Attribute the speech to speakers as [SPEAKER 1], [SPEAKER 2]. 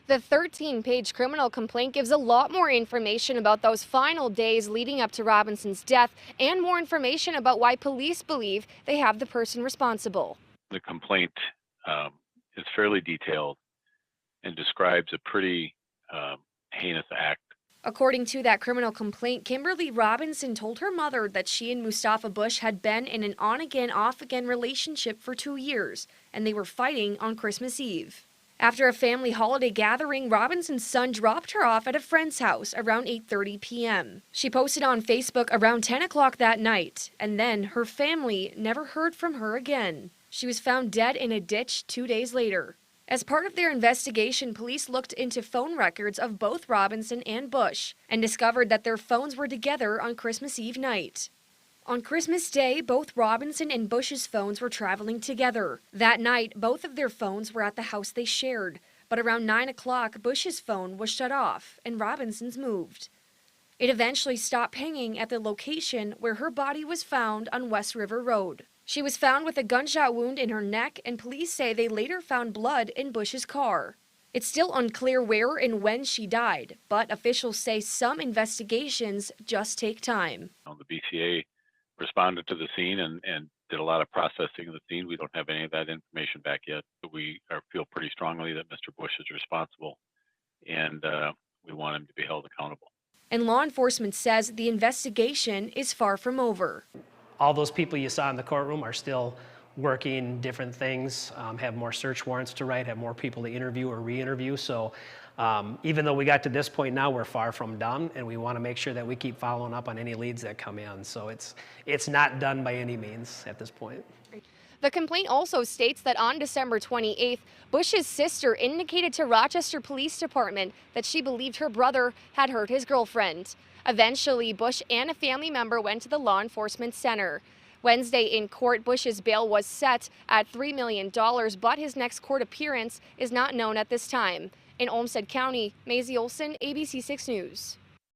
[SPEAKER 1] The 13-page criminal complaint gives a lot more information about those final days leading up to Robinson's death and more information about why police believe they have the person responsible.
[SPEAKER 2] The complaint is fairly detailed and describes a pretty heinous act.
[SPEAKER 1] According to that criminal complaint, Kimberly Robinson told her mother that she and Mustafa Bush had been in an on-again, off-again relationship for 2 years, and they were fighting on Christmas Eve. After a family holiday gathering, Robinson's son dropped her off at a friend's house around 8:30 p.m. She posted on Facebook around 10 o'clock that night, and then her family never heard from her again. She was found dead in a ditch 2 days later. As part of their investigation, police looked into phone records of both Robinson and Bush and discovered that their phones were together on Christmas Eve night. On Christmas Day, both Robinson and Bush's phones were traveling together. That night, both of their phones were at the house they shared, but around 9 o'clock, Bush's phone was shut off and Robinson's moved. It eventually stopped pinging at the location where her body was found on West River Road. She was found with a gunshot wound in her neck, and police say they later found blood in Bush's car. It's still unclear where and when she died, but officials say some investigations just take time.
[SPEAKER 2] The BCA responded to the scene and did a lot of processing of the scene. We don't have any of that information back yet, but we feel pretty strongly that Mr. Bush is responsible, and we want him to be held accountable.
[SPEAKER 1] And law enforcement says the investigation is far from over.
[SPEAKER 3] All those people you saw in the courtroom are still working different things, have more search warrants to write, have more people to interview or re-interview. So even though we got to this point now, we're far from done, and we want to make sure that we keep following up on any leads that come in. So it's not done by any means at this point.
[SPEAKER 1] The complaint also states that on December 28th, Bush's sister indicated to Rochester Police Department that she believed her brother had hurt his girlfriend. Eventually, Bush and a family member went to the law enforcement center. Wednesday in court, Bush's bail was set at $3 million, but his next court appearance is not known at this time. In Olmsted County, Maisie Olson, ABC 6 News.